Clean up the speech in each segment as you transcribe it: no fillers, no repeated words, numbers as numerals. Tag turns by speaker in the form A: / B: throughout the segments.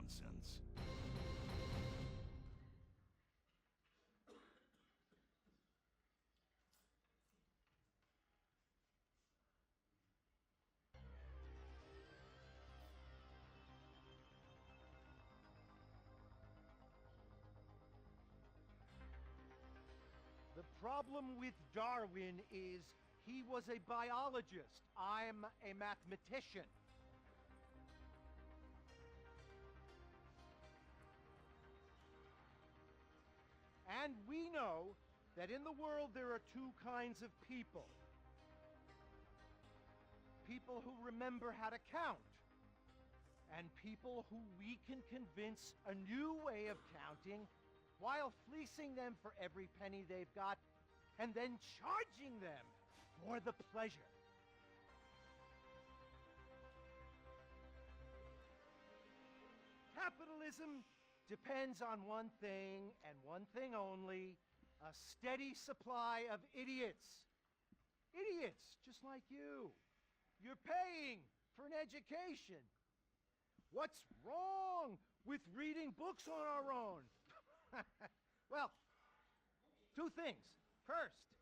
A: nonsense.
B: The problem with Darwin is he was a biologist. I'm a mathematician. And we know that in the world there are two kinds of people. People who remember how to count, and people who we can convince a new way of counting while fleecing them for every penny they've got, and then charging them for the pleasure. Capitalism depends on one thing and one thing only: a steady supply of idiots. Idiots just like you. You're paying for an education. What's wrong with reading books on our own? Well, two things. First,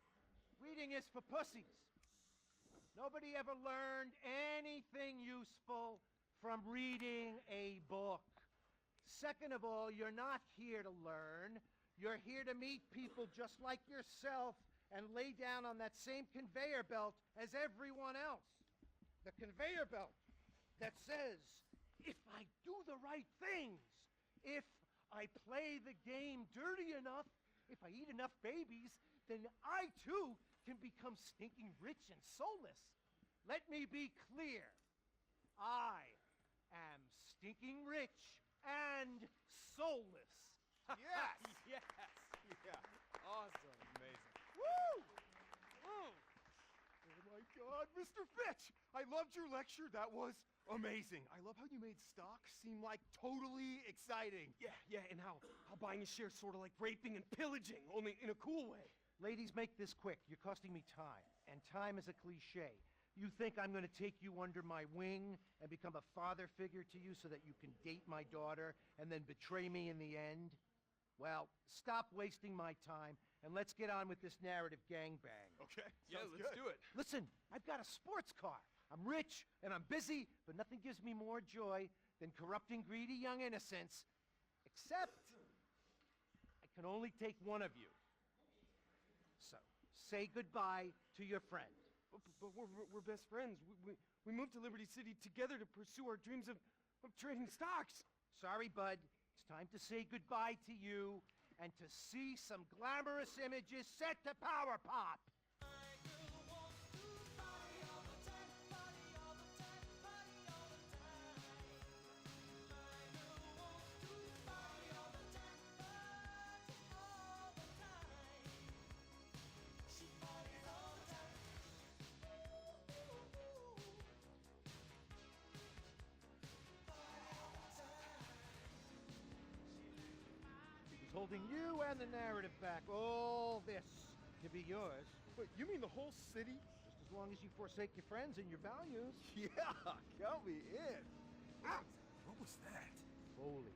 B: reading is for pussies. Nobody ever learned anything useful from reading a book. Second of all, you're not here to learn. You're here to meet people just like yourself and lay down on that same conveyor belt as everyone else. The conveyor belt that says, if I do the right things, if I play the game dirty enough, if I eat enough babies, then I too can become stinking rich and soulless. Let me be clear. I am stinking rich and soulless.
C: Yes!
D: Yes!
C: Yeah.
D: Awesome.
C: Amazing.
D: Woo!
C: Oh my God, Mr. Fitch! I loved your lecture. That was amazing. I love how you made stocks seem like totally exciting.
D: Yeah, and how buying a share sort of like raping and pillaging, only in a cool way.
B: Ladies, make this quick. You're costing me time, and time is a cliche. You think I'm going to take you under my wing and become a father figure to you so that you can date my daughter and then betray me in the end? Well, stop wasting my time and let's get on with this narrative gangbang.
C: Okay,
D: Yeah,
C: sounds
D: let's
C: good.
D: do it.
B: Listen, I've got a sports car. I'm rich and I'm busy, but nothing gives me more joy than corrupting greedy young innocents, except I can only take one of you. So, say goodbye to your friend.
D: But we're best friends. We moved to Liberty City together to pursue our dreams of trading stocks.
B: Sorry, bud. It's time to say goodbye to you and to see some glamorous images set to power pop. Holding you and the narrative back. All this to be yours.
C: Wait, you mean the whole city?
B: Just as long as you forsake your friends and your values.
C: Yeah, count me in.
A: Ah, what was that?
B: Holy.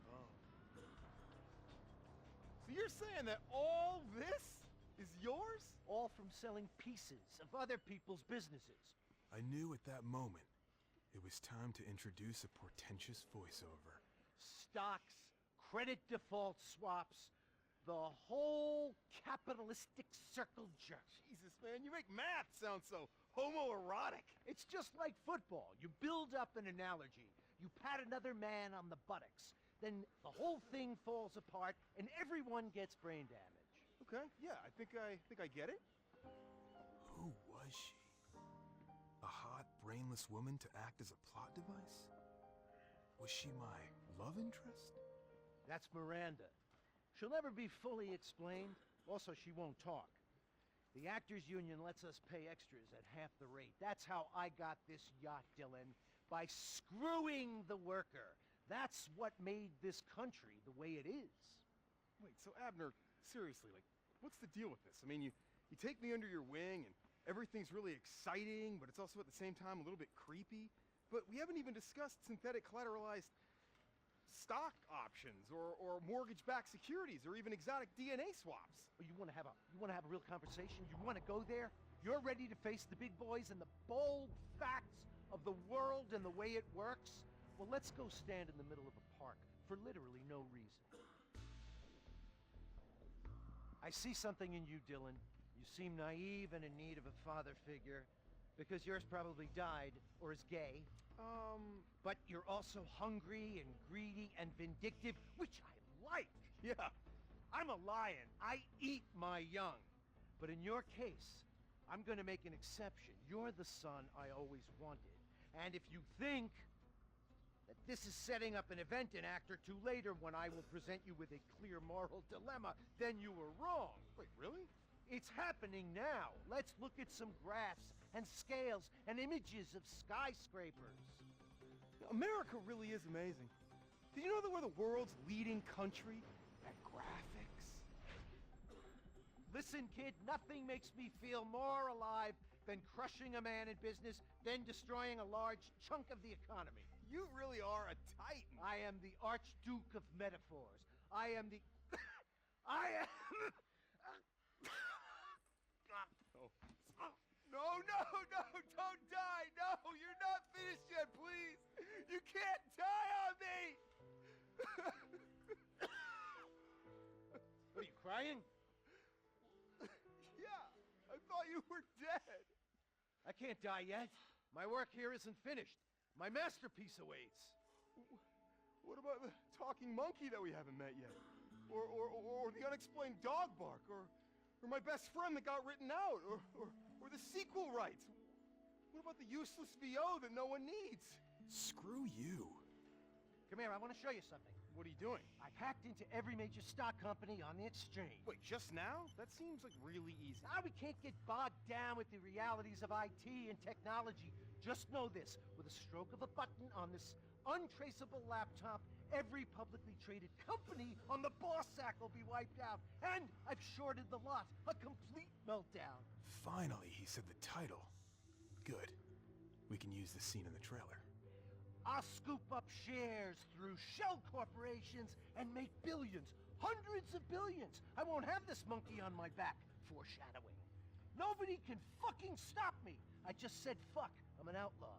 C: Oh. So you're saying that all this is yours?
B: All from selling pieces of other people's businesses.
A: I knew at that moment it was time to introduce a portentous voiceover.
B: Stocks, credit default swaps, the whole capitalistic circle jerk.
C: Jesus, man, you make math sound so homoerotic.
B: It's just like football. You build up an analogy. You pat another man on the buttocks. Then the whole thing falls apart and everyone gets brain damage.
C: Okay, yeah, I think I get it.
A: Who was she? A hot, brainless woman to act as a plot device? Was she my love interest?
B: That's Miranda. She'll never be fully explained. Also, she won't talk. The Actors Union lets us pay extras at half the rate. That's how I got this yacht, Dylan. By screwing the worker. That's what made this country the way it is.
C: Wait, so Abner, seriously, like, what's the deal with this? I mean, you take me under your wing and everything's really exciting, but it's also at the same time a little bit creepy. But we haven't even discussed synthetic collateralized stock options or mortgage-backed securities or even exotic DNA swaps.
B: Oh, you want to have a real conversation? You want to go there? You're ready to face the big boys and the bold facts of the world and the way it works? Well, let's go stand in the middle of a park for literally no reason. I see something in you, Dylan. You seem naive and in need of a father figure because yours probably died or is gay. But you're also hungry and greedy and vindictive, which I like.
C: Yeah.
B: I'm a lion. I eat my young. But in your case, I'm going to make an exception. You're the son I always wanted. And if you think that this is setting up an event an act or two later when I will present you with a clear moral dilemma, then you were wrong.
C: Wait, really?
B: It's happening now. Let's look at some graphs and scales and images of skyscrapers.
C: America really is amazing. Did you know that we're the world's leading country at graphics?
B: Listen, kid, nothing makes me feel more alive than crushing a man in business, then destroying a large chunk of the economy.
C: You really are a titan.
B: I am the Archduke of metaphors. I am the... I am...
C: No, don't die. No, you're not finished yet, please. You can't die on me.
B: What are you, crying?
C: Yeah, I thought you were dead.
B: I can't die yet. My work here isn't finished. My masterpiece awaits.
C: What about the talking monkey that we haven't met yet? Or the unexplained dog bark? Or my best friend that got written out? Or the sequel rights? What about the useless VO that no one needs?
A: Screw you.
B: Come here, I want to show you something.
C: What are you doing?
B: I've hacked into every major stock company on the exchange.
C: Wait, just now? That seems like really easy.
B: We can't get bogged down with the realities of IT and technology. Just know this, with a stroke of a button on this untraceable laptop, every publicly traded company on the boss sack will be wiped out. And I've shorted the lot. A complete meltdown.
A: Finally, he said the title. Good. We can use the scene in the trailer.
B: I'll scoop up shares through shell corporations and make billions, hundreds of billions. I won't have this monkey on my back. Foreshadowing. Nobody can fucking stop me. I just said fuck. I'm an outlaw.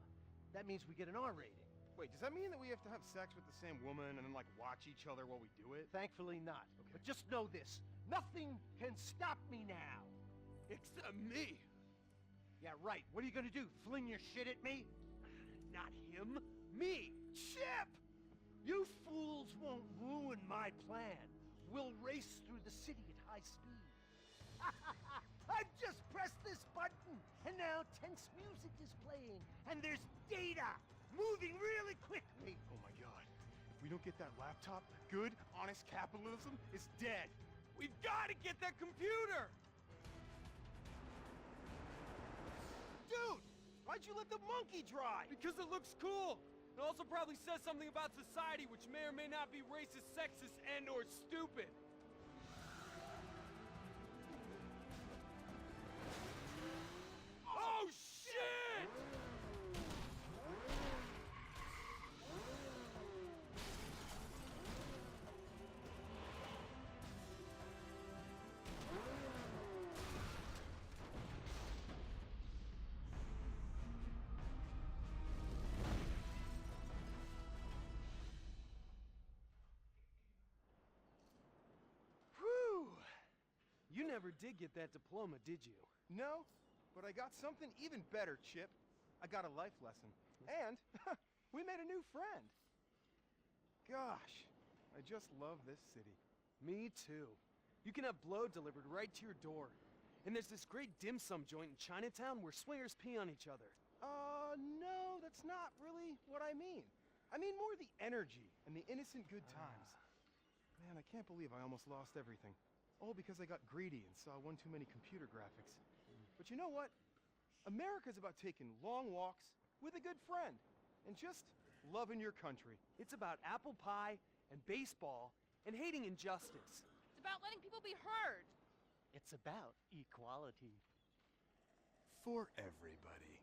B: That means we get an R rating.
C: Wait, does that mean that we have to have sex with the same woman and then, like, watch each other while we do it?
B: Thankfully not.
C: Okay.
B: But just know this. Nothing can stop me now.
C: Except me.
B: Yeah, right. What are you gonna do? Fling your shit at me? Not him. Me. Chip! You fools won't ruin my plan. We'll race through the city at high speed. I've just pressed this button, and now tense music is playing, and there's data moving really quickly.
C: Oh my god. If we don't get that laptop, good, honest capitalism is dead.
D: We've got to get that computer!
C: Dude, why'd you let the monkey drive?
D: Because it looks cool. It also probably says something about society, which may or may not be racist, sexist, and or stupid. Oh, shit!
C: Whew.
D: You never did get that diploma, did you?
C: No, but I got something even better, Chip. I got a life lesson. And we made a new friend. Gosh, I just love this city.
D: Me too. You can have blow delivered right to your door. And there's this great dim sum joint in Chinatown where swingers pee on each other.
C: No, that's not really what I mean. I mean more the energy and the innocent good times. Man, I can't believe I almost lost everything. All because I got greedy and saw one too many computer graphics. But you know what? America's about taking long walks with a good friend and just loving your country.
D: It's about apple pie and baseball and hating injustice.
E: It's about letting people be heard.
B: It's about equality.
A: For everybody.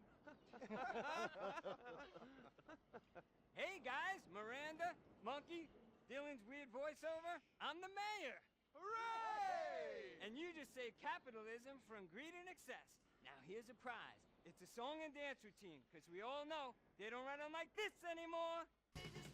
F: Hey guys, Miranda, Monkey, Dylan's weird voiceover. I'm the mayor.
B: Hooray!
F: And you just saved capitalism from greed and excess. Now here's a prize. It's a song and dance routine, because we all know they don't run 'em like this anymore. They just